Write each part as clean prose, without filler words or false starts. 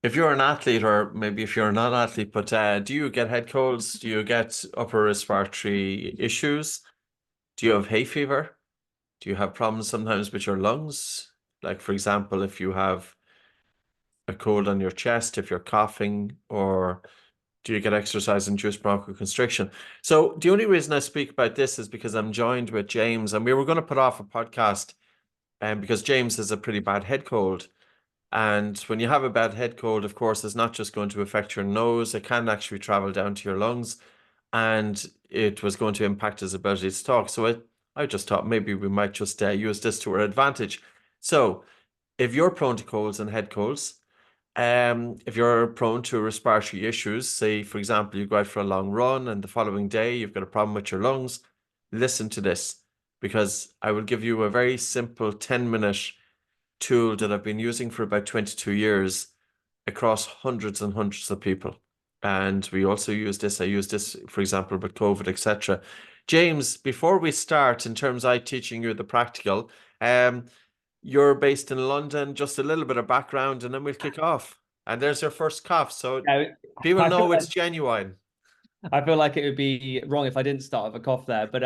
If you're an athlete, or maybe if you're not an athlete, but do you get head colds? Do you get upper respiratory issues? Do you have hay fever? Do you have problems sometimes with your lungs? Like, for example, if you have a cold on your chest, if you're coughing, or do you get exercise-induced bronchoconstriction? So the only reason I speak about this is because I'm joined with James, and we were going to put off a podcast, because James has a pretty bad head cold. And when you have a bad head cold, of course, it's not just going to affect your nose, it can actually travel down to your lungs, and it was going to impact his ability to talk. So I just thought maybe we might just use this to our advantage. So if you're prone to colds and head colds, if you're prone to respiratory issues, say, for example, you go out for a long run and the following day you've got a problem with your lungs, listen to this, because I will give you a very simple 10-minute tool that I've been using for about 22 years across hundreds and hundreds of people. And we also use this. I use this, for example, with COVID, etc. James, before we start, in terms of I teaching you the practical, you're based in London, just a little bit of background, and then we'll kick off. And there's your first cough. So Yeah, people I feel know like it's genuine. I feel like it would be wrong if I didn't start with a cough there. But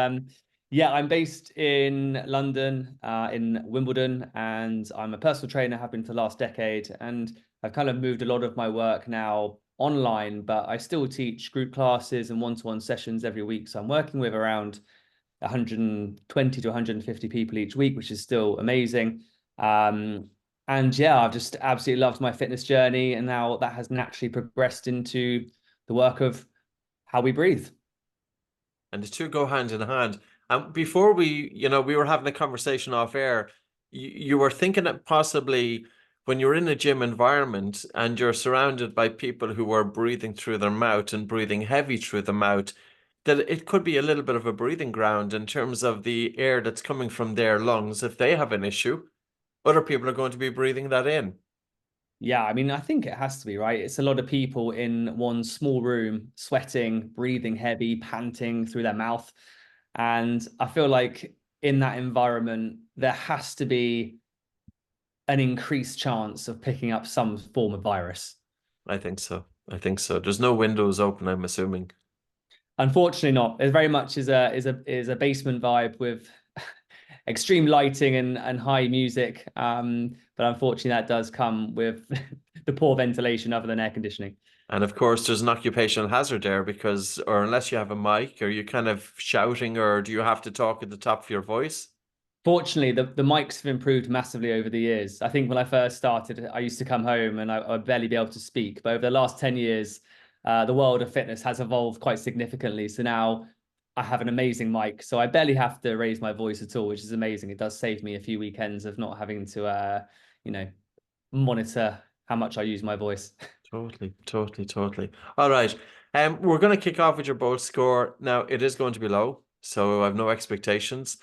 yeah, I'm based in London, in Wimbledon, and I'm a personal trainer, have been for the last decade. And I've kind of moved a lot of my work now online, but I still teach group classes and one-to-one sessions every week. So I'm working with around 120 to 150 people each week, which is still amazing. And yeah, I've just absolutely loved my fitness journey, and now that has naturally progressed into the work of how we breathe. And the two go hand in hand. And before we were having a conversation off air. You were thinking that possibly when you're in a gym environment and you're surrounded by people who are breathing through their mouth and breathing heavy through the mouth, that it could be a little bit of a breathing ground in terms of the air that's coming from their lungs. If they have an issue, other people are going to be breathing that in. Yeah, I mean, I think it has to be, right? It's a lot of people in one small room, sweating, breathing heavy, panting through their mouth. And I feel like in that environment, there has to be an increased chance of picking up some form of virus. I think so. I think so. There's no windows open, I'm assuming. Unfortunately, not. It very much is a basement vibe with extreme lighting and high music. But unfortunately, that does come with the poor ventilation other than air conditioning. And of course, there's an occupational hazard there because, or unless you have a mic, are you kind of shouting, or do you have to talk at the top of your voice? Fortunately, the mics have improved massively over the years. I think when I first started, I used to come home and I'd barely be able to speak. But over the last 10 years, the world of fitness has evolved quite significantly. So now I have an amazing mic. So I barely have to raise my voice at all, which is amazing. It does save me a few weekends of not having to, you know, monitor how much I use my voice. Totally, totally, totally. All right. We're going to kick off with your bolt score. Now, it is going to be low, so I have no expectations.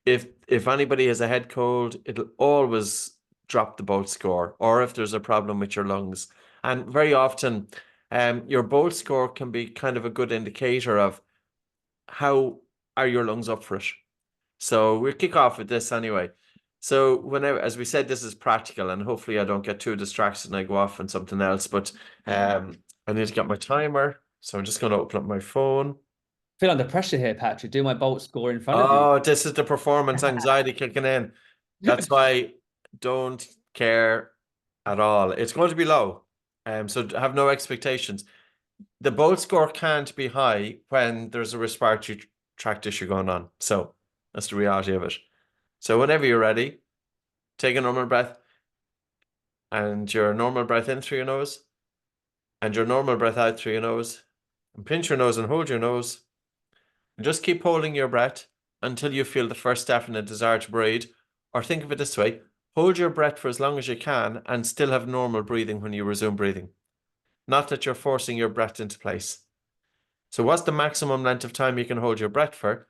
If anybody has a head cold, it'll always drop the bolt score, or if there's a problem with your lungs. And very often, your bolt score can be kind of a good indicator of how are your lungs up for it. So we'll kick off with this anyway. So whenever, as we said, this is practical, and hopefully I don't get too distracted and I go off on something else. But I need to get my timer, so I'm just going to open up my phone. Feel under pressure here, Patrick. Do my bolt score in front of you. Oh, this is the performance anxiety kicking in. That's why I don't care at all. It's going to be low, so have no expectations. The bolt score can't be high when there's a respiratory tract issue going on. So that's the reality of it. So whenever you're ready, take a normal breath, and your normal breath in through your nose, and your normal breath out through your nose, and pinch your nose and hold your nose, and just keep holding your breath until you feel the first definite desire to breathe. Or think of it this way: hold your breath for as long as you can and still have normal breathing when you resume breathing. Not that you're forcing your breath into place. So what's the maximum length of time you can hold your breath for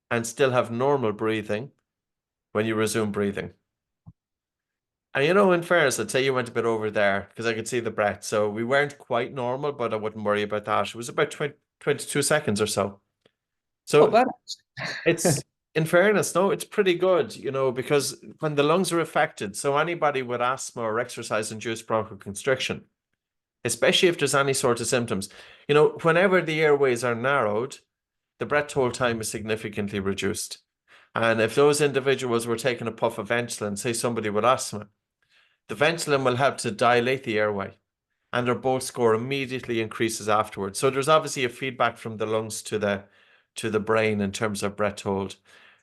and still have normal breathing when you resume breathing? And in fairness, I'd say you went a bit over there because I could see the breath. So we weren't quite normal, but I wouldn't worry about that. It was about 22 seconds or so. Not So bad. it's, in fairness, no, it's pretty good, because when the lungs are affected, so anybody with asthma or exercise-induced bronchoconstriction, especially if there's any sort of symptoms. You know, whenever the airways are narrowed, the breath hold time is significantly reduced. And if those individuals were taking a puff of Ventolin, say somebody with asthma, the Ventolin will help to dilate the airway, and their bolt score immediately increases afterwards. So there's obviously a feedback from the lungs to the brain in terms of breath hold.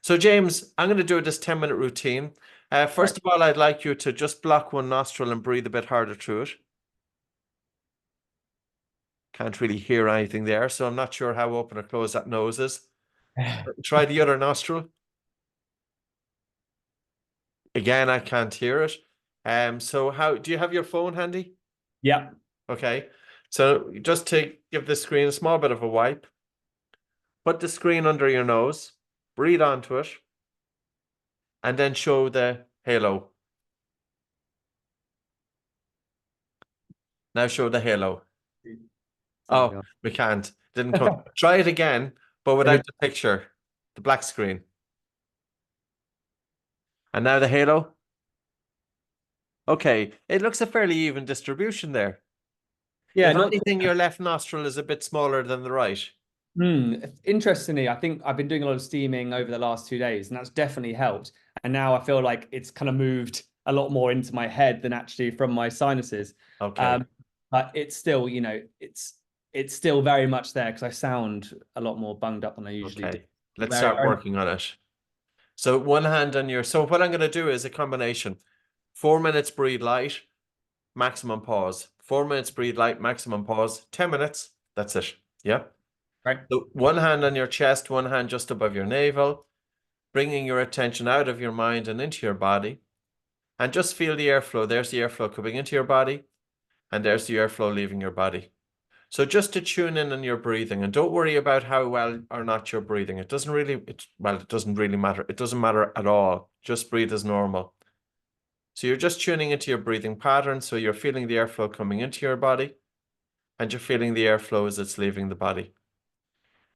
So James, I'm going to do this 10-minute routine. First Right. of all, I'd like you to just block one nostril and breathe a bit harder through it. Can't really hear anything there, so I'm not sure how open or closed that nose is. Try the other nostril. Again, I can't hear it. So how do you have your phone handy? Yeah. Okay. So just to give the screen a small bit of a wipe, put the screen under your nose, breathe onto it, and then show the halo. Now show the halo. Oh, we can't. Didn't come. Try it again, but without the picture, the black screen. And now the halo. Okay, it looks a fairly even distribution there. Yeah, If not anything, your left nostril is a bit smaller than the right. Interestingly, I think I've been doing a lot of steaming over the last 2 days, and that's definitely helped. And now I feel like it's kind of moved a lot more into my head than actually from my sinuses. Okay. But it's still, it's still very much there because I sound a lot more bunged up than I usually do. Okay. Let's Very, start very much. working on it. So one hand on your, so what I'm going to do is a combination. 4 minutes breathe light, maximum pause. 4 minutes breathe light, maximum pause. 10 minutes. That's it. Yeah. Right. So one hand on your chest, one hand just above your navel, bringing your attention out of your mind and into your body. And just feel the airflow. There's the airflow coming into your body, and there's the airflow leaving your body. So just to tune in on your breathing, and don't worry about how well or not you're breathing. It doesn't really, it doesn't really matter. It doesn't matter at all. Just breathe as normal. So you're just tuning into your breathing pattern. So you're feeling the airflow coming into your body, and you're feeling the airflow as it's leaving the body.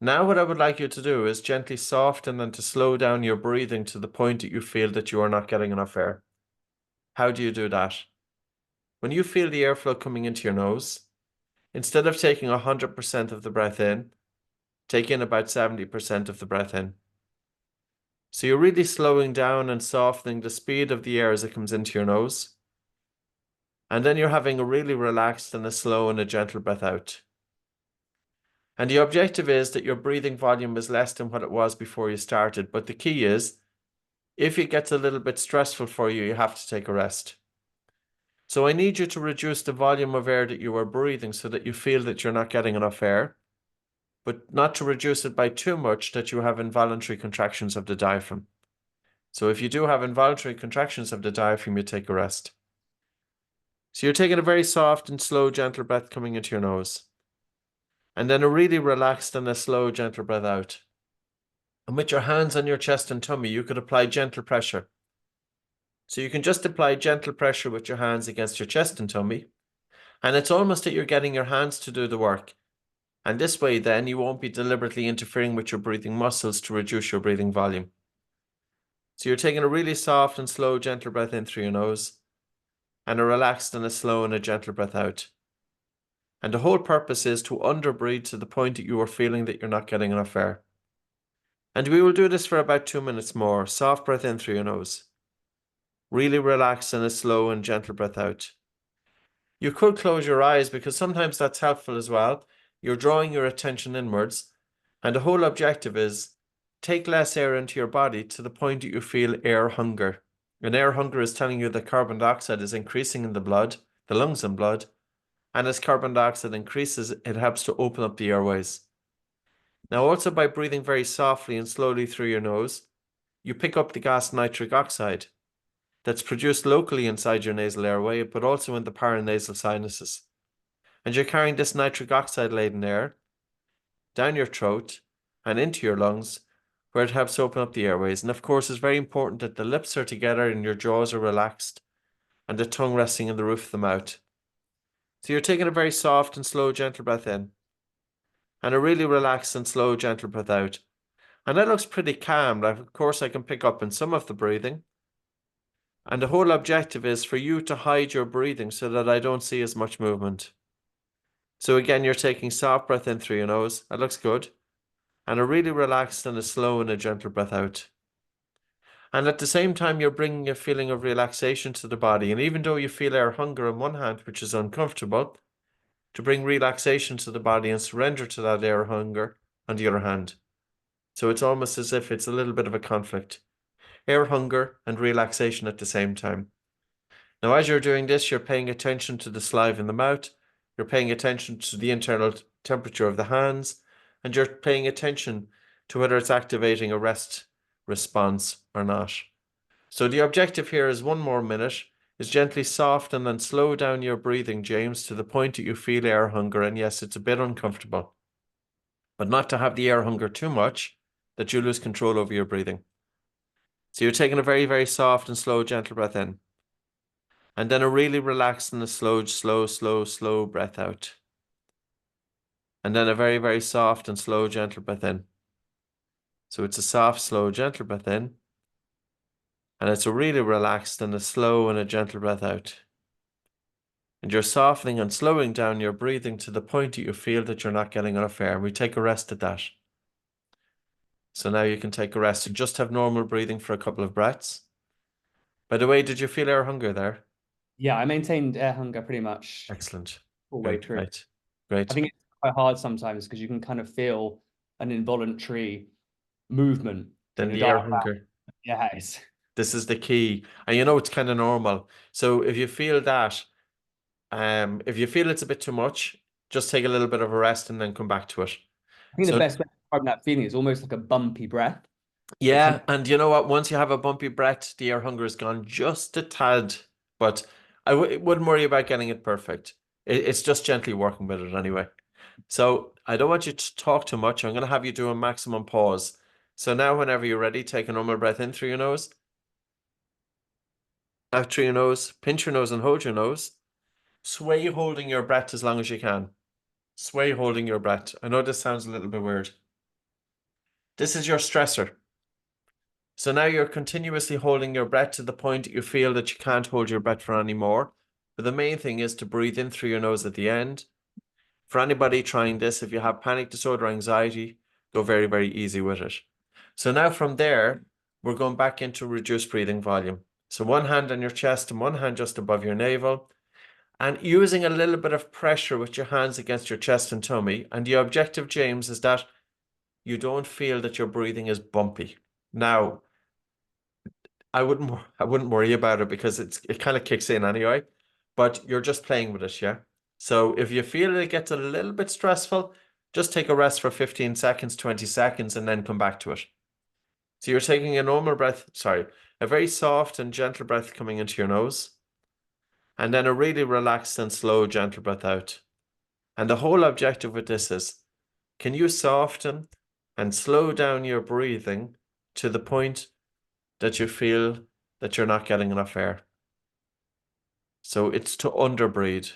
Now, what I would like you to do is gently soften and to slow down your breathing to the point that you feel that you are not getting enough air. How do you do that? When you feel the airflow coming into your nose, instead of taking 100% of the breath in, take in about 70% of the breath in. So you're really slowing down and softening the speed of the air as it comes into your nose. And then you're having a really relaxed and a slow and a gentle breath out. And the objective is that your breathing volume is less than what it was before you started. But the key is, if it gets a little bit stressful for you, you have to take a rest. So I need you to reduce the volume of air that you are breathing so that you feel that you're not getting enough air, but not to reduce it by too much that you have involuntary contractions of the diaphragm. So if you do have involuntary contractions of the diaphragm, you take a rest. So you're taking a very soft and slow, gentle breath coming into your nose. And then a really relaxed and a slow, gentle breath out. And with your hands on your chest and tummy, you could apply gentle pressure. So you can just apply gentle pressure with your hands against your chest and tummy. And it's almost that you're getting your hands to do the work. And this way, then, you won't be deliberately interfering with your breathing muscles to reduce your breathing volume. So you're taking a really soft and slow, gentle breath in through your nose, and a relaxed and a slow and a gentle breath out. And the whole purpose is to underbreathe to the point that you are feeling that you're not getting enough air. And we will do this for about 2 minutes more. Soft breath in through your nose. Really relaxed and a slow and gentle breath out. You could close your eyes because sometimes that's helpful as well. You're drawing your attention inwards, and the whole objective is take less air into your body to the point that you feel air hunger. And air hunger is telling you that carbon dioxide is increasing in the blood, the lungs and blood, and as carbon dioxide increases, it helps to open up the airways. Now, also by breathing very softly and slowly through your nose, you pick up the gas nitric oxide that's produced locally inside your nasal airway, but also in the paranasal sinuses. And you're carrying this nitric oxide-laden air down your throat and into your lungs, where it helps open up the airways. And of course, it's very important that the lips are together and your jaws are relaxed and the tongue resting in the roof of the mouth. So you're taking a very soft and slow, gentle breath in and a really relaxed and slow, gentle breath out. And that looks pretty calm. Like, of course, I can pick up in some of the breathing. And the whole objective is for you to hide your breathing so that I don't see as much movement. So again, you're taking soft breath in through your nose. That looks good. And a really relaxed and a slow and a gentle breath out. And at the same time, you're bringing a feeling of relaxation to the body. And even though you feel air hunger in one hand, which is uncomfortable, to bring relaxation to the body and surrender to that air hunger on the other hand. So it's almost as if it's a little bit of a conflict. Air hunger and relaxation at the same time. Now, as you're doing this, you're paying attention to the saliva in the mouth, you're paying attention to the internal temperature of the hands, and you're paying attention to whether it's activating a rest response or not. So the objective here is 1 more minute, is gently soft and then slow down your breathing, James, to the point that you feel air hunger. And yes, it's a bit uncomfortable, but not to have the air hunger too much that you lose control over your breathing. So you're taking a very, very soft and slow, gentle breath in. And then a really relaxed and a slow breath out. And then a very, very soft and slow, gentle breath in. So it's a soft, slow, gentle breath in. And it's a really relaxed and a slow and a gentle breath out. And you're softening and slowing down your breathing to the point that you feel that you're not getting enough air. We take a rest at that. So now you can take a rest and just have normal breathing for a couple of breaths. By the way, did you feel air hunger there? Yeah, I maintained air hunger pretty much Excellent. all the way Great, through. great, great. I think it's quite hard sometimes because you can kind of feel an involuntary movement in Then your the air diaphragm. hunger. Yeah, it's This is the key. And you know, it's kind of normal. So if you feel that, if you feel it's a bit too much, just take a little bit of a rest and then come back to it. I think the So best way to describe that feeling is almost like a bumpy breath. It kind yeah, of and you know what? Once you have a bumpy breath, the air hunger is gone just a tad. But wouldn't worry about getting it perfect. It's just gently working with it anyway. So I don't want you to talk too much. I'm going to have you do a maximum pause. So now whenever you're ready, take a normal breath in through your nose, out through your nose, pinch your nose and hold your nose. Sway holding your breath as long as you can. Sway holding your breath. I know this sounds a little bit weird. This is your stressor. So now you're continuously holding your breath to the point that you feel that you can't hold your breath for any more. But the main thing is to breathe in through your nose at the end. For anybody trying this, if you have panic disorder, anxiety, go very, very easy with it. So now from there, we're going back into reduced breathing volume. So one hand on your chest and one hand just above your navel, and using a little bit of pressure with your hands against your chest and tummy. And the objective, James, is that you don't feel that your breathing is bumpy. Now, I wouldn't worry about it because it kind of kicks in anyway, but you're just playing with it, yeah? So if you feel it gets a little bit stressful, just take a rest for 15 seconds, 20 seconds, and then come back to it. So you're taking a normal breath, a very soft and gentle breath coming into your nose, and then a really relaxed and slow, gentle breath out. And the whole objective with this is, can you soften and slow down your breathing to the point that you feel that you're not getting enough air? So it's to underbreathe.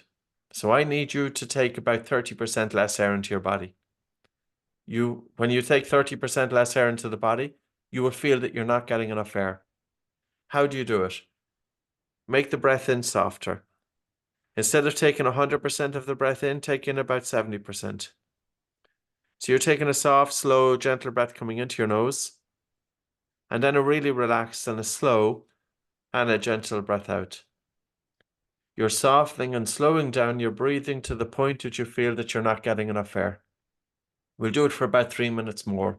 So I need you to take about 30% less air into your body. When you take 30% less air into the body, you will feel that you're not getting enough air. How do you do it? Make the breath in softer. Instead of taking 100% of the breath in, take in about 70%. So you're taking a soft, slow, gentle breath coming into your nose, and then a really relaxed and a slow and a gentle breath out. You're softening and slowing down your breathing to the point that you feel that you're not getting enough air. We'll do it for about 3 minutes more.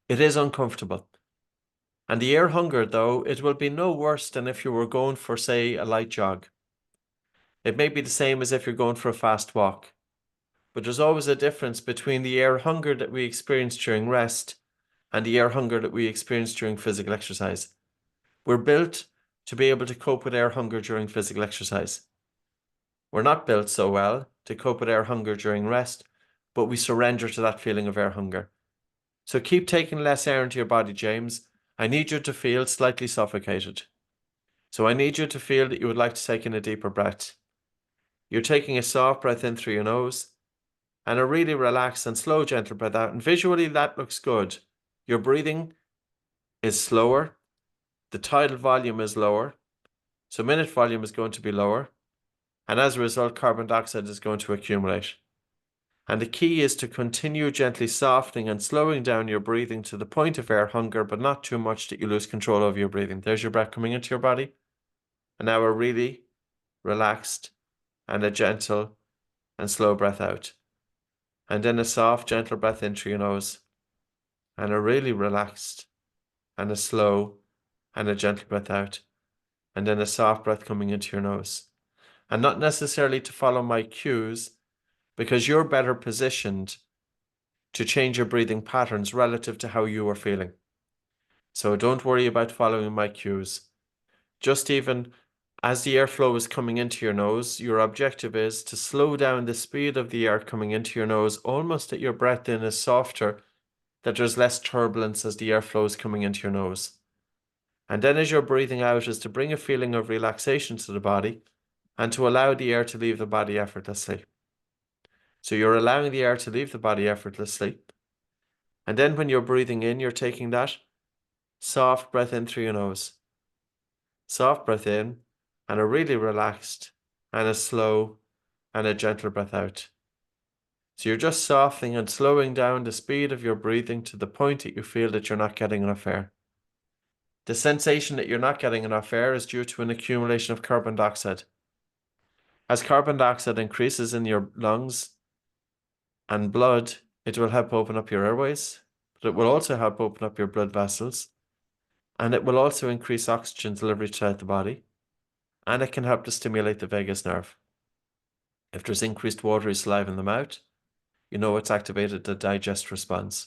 It is uncomfortable. And the air hunger, though, it will be no worse than if you were going for, say, a light jog. It may be the same as if you're going for a fast walk. But there's always a difference between the air hunger that we experience during rest and the air hunger that we experience during physical exercise. We're built to be able to cope with air hunger during physical exercise. We're not built so well to cope with air hunger during rest, but we surrender to that feeling of air hunger. So keep taking less air into your body, James. I need you to feel slightly suffocated. So I need you to feel that you would like to take in a deeper breath. You're taking a soft breath in through your nose and a really relaxed and slow, gentle breath out. And visually, that looks good. Your breathing is slower. The tidal volume is lower. So minute volume is going to be lower. And as a result, carbon dioxide is going to accumulate. And the key is to continue gently softening and slowing down your breathing to the point of air hunger, but not too much that you lose control over your breathing. There's your breath coming into your body. And now a really relaxed and a gentle and slow breath out. And then a soft, gentle breath in through your nose. And a really relaxed and a slow and a gentle breath out. And then a soft breath coming into your nose. And not necessarily to follow my cues, because you're better positioned to change your breathing patterns relative to how you are feeling. So don't worry about following my cues. Just even as the airflow is coming into your nose, your objective is to slow down the speed of the air coming into your nose, almost that your breath in is softer, that there's less turbulence as the airflow is coming into your nose. And then as you're breathing out is to bring a feeling of relaxation to the body and to allow the air to leave the body effortlessly. So you're allowing the air to leave the body effortlessly. And then when you're breathing in, you're taking that soft breath in through your nose. Soft breath in and a really relaxed and a slow and a gentle breath out. So you're just softening and slowing down the speed of your breathing to the point that you feel that you're not getting enough air. The sensation that you're not getting enough air is due to an accumulation of carbon dioxide. As carbon dioxide increases in your lungs and blood, it will help open up your airways, but it will also help open up your blood vessels, and it will also increase oxygen delivery throughout the body, and it can help to stimulate the vagus nerve. If there's increased watery saliva in the mouth, you know it's activated the digest response.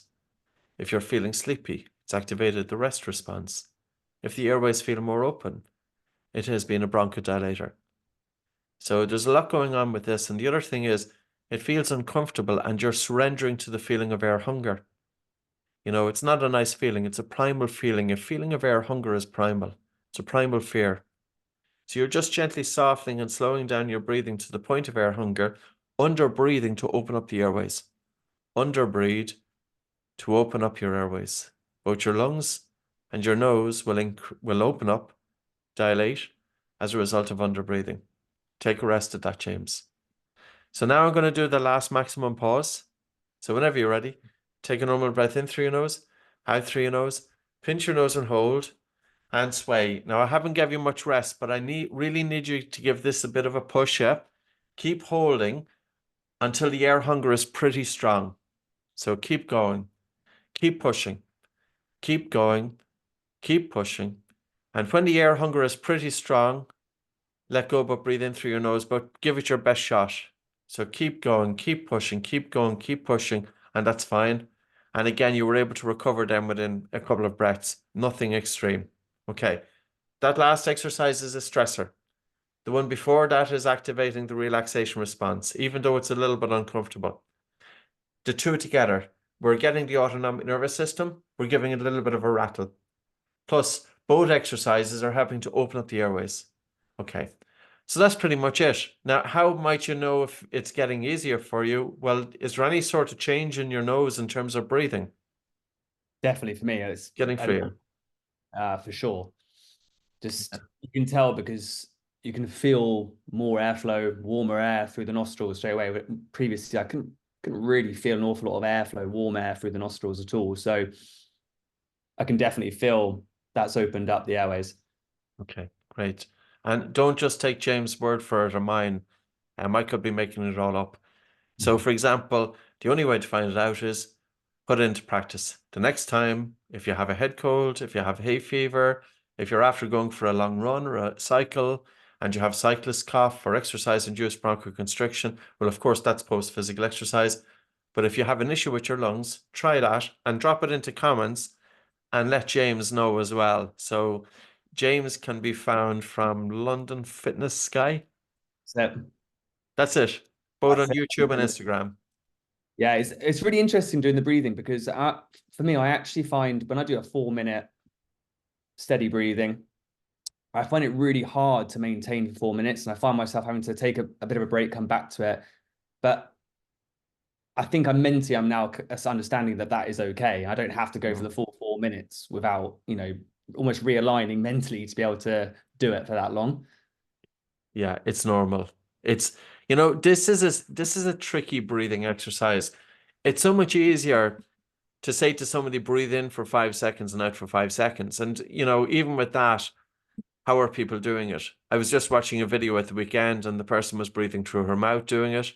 If you're feeling sleepy, it's activated the rest response. If the airways feel more open, it has been a bronchodilator. So there's a lot going on with this. And the other thing is, it feels uncomfortable and you're surrendering to the feeling of air hunger. You know, it's not a nice feeling. It's a primal feeling. A feeling of air hunger is primal. It's a primal fear. So you're just gently softening and slowing down your breathing to the point of air hunger, under breathing to open up the airways. Under breathe to open up your airways. Both your lungs and your nose will open up, dilate as a result of under breathing. Take a rest at that, James. So now I'm going to do the last maximum pause. So whenever you're ready, take a normal breath in through your nose, out through your nose, pinch your nose and hold, and sway. Now I haven't given you much rest, but I really need you to give this a bit of a push up. Keep holding until the air hunger is pretty strong. So keep going, keep pushing, keep going, keep pushing. And when the air hunger is pretty strong, let go, but breathe in through your nose, but give it your best shot. So keep going, keep pushing, keep going, keep pushing, and that's fine. And again, you were able to recover them within a couple of breaths, nothing extreme. Okay, that last exercise is a stressor. The one before that is activating the relaxation response, even though it's a little bit uncomfortable. The two together, we're getting the autonomic nervous system, we're giving it a little bit of a rattle. Plus, both exercises are helping to open up the airways. Okay, so that's pretty much it. Now, how might you know if it's getting easier for you? Well, is there any sort of change in your nose in terms of breathing? Definitely for me, it's Getting freer. for sure. Just you can tell because you can feel more airflow, warmer air through the nostrils straight away. But previously, I couldn't really feel an awful lot of airflow, warm air through the nostrils at all. So I can definitely feel that's opened up the airways. Okay, great. And don't just take James' word for it or mine. I could be making it all up. So, for example, the only way to find it out is put it into practice. The next time, if you have a head cold, if you have hay fever, if you're after going for a long run or a cycle, and you have cyclist cough or exercise-induced bronchoconstriction, well, of course, that's post-physical exercise. But if you have an issue with your lungs, try that and drop it into comments and let James know as well. So James can be found from London Fitness Sky. So That's it. Both on that's YouTube and it. Instagram. Yeah, it's really interesting doing the breathing because for me, I actually find when I do a 4 minute steady breathing, I find it really hard to maintain for 4 minutes, and I find myself having to take a bit of a break, come back to it. But I think I'm now understanding that that is okay. I don't have to go for the full 4 minutes without, almost realigning mentally to be able to do it for that long. Yeah, it's normal. It's, you know, this is a tricky breathing exercise. It's so much easier to say to somebody, breathe in for 5 seconds and out for 5 seconds. And, you know, even with that, how are people doing it? I was just watching a video at the weekend and the person was breathing through her mouth doing it.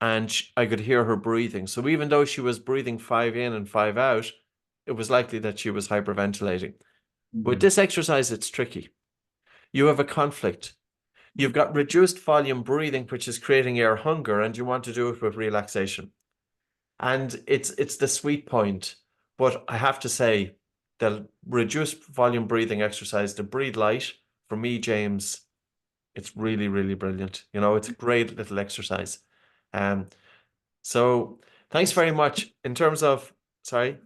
And I could hear her breathing. So even though she was breathing 5 in and 5 out, it was likely that she was hyperventilating. With Mm. this exercise, it's tricky. You have a conflict. You've got reduced volume breathing, which is creating air hunger, and you want to do it with relaxation. And it's the sweet point. But I have to say, the reduced volume breathing exercise, the breathe light, for me, James, it's really, really brilliant. You know, it's a great little exercise. Um, so thanks very much. In terms of, sorry.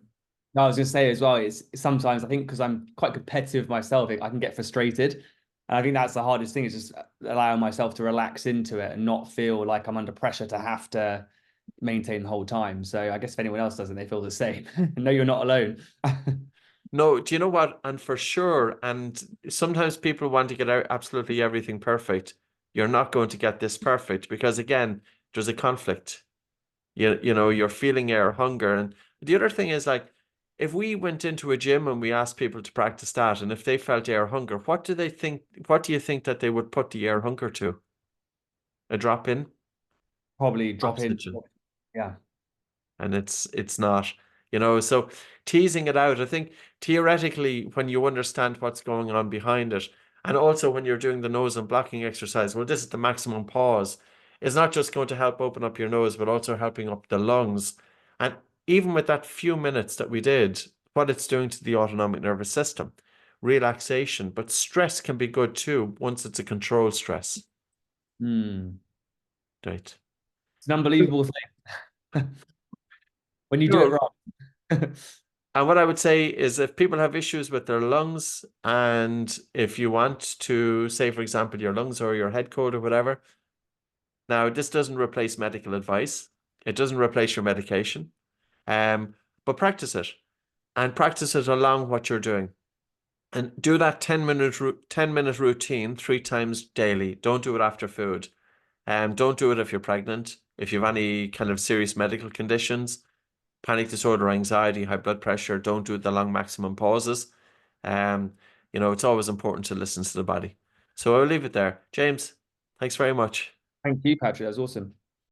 No, I was going to say as well, it's sometimes I think because I'm quite competitive myself, I can get frustrated. And I think that's the hardest thing is just allowing myself to relax into it and not feel like I'm under pressure to have to maintain the whole time. So I guess if anyone else doesn't, they feel the same. No, you're not alone. No, do you know what? And for sure, and sometimes people want to get out absolutely everything perfect. You're not going to get this perfect because again, there's a conflict. You know, you're feeling air hunger. And the other thing is like if we went into a gym and we asked people to practice that, and if they felt air hunger, what do they think? What do you think that they would put the air hunger to? A drop in Probably drop in. oxygen. Yeah. And it's not, you know, so teasing it out, I think theoretically when you understand what's going on behind it, and also when you're doing the nose and blocking exercise, well, this is the maximum pause. It's not just going to help open up your nose, but also helping up the lungs. And even with that few minutes that we did, what it's doing to the autonomic nervous system, relaxation, but stress can be good too once it's a controlled stress. Hmm. Right. It's an unbelievable thing when you do it Sure. wrong. And what I would say is if people have issues with their lungs, and if you want to say, for example, your lungs or your head cold or whatever, now this doesn't replace medical advice. It doesn't replace your medication. Um, but practice it and practice it along what you're doing. And do that 10-minute routine 3 times daily. Don't do it after food. Don't do it if you're pregnant, if you have any kind of serious medical conditions, panic disorder, anxiety, high blood pressure, don't do the long maximum pauses. Um, you know, it's always important to listen to the body. So I'll leave it there. James, thanks very much. Thank you, Patrick. That was awesome.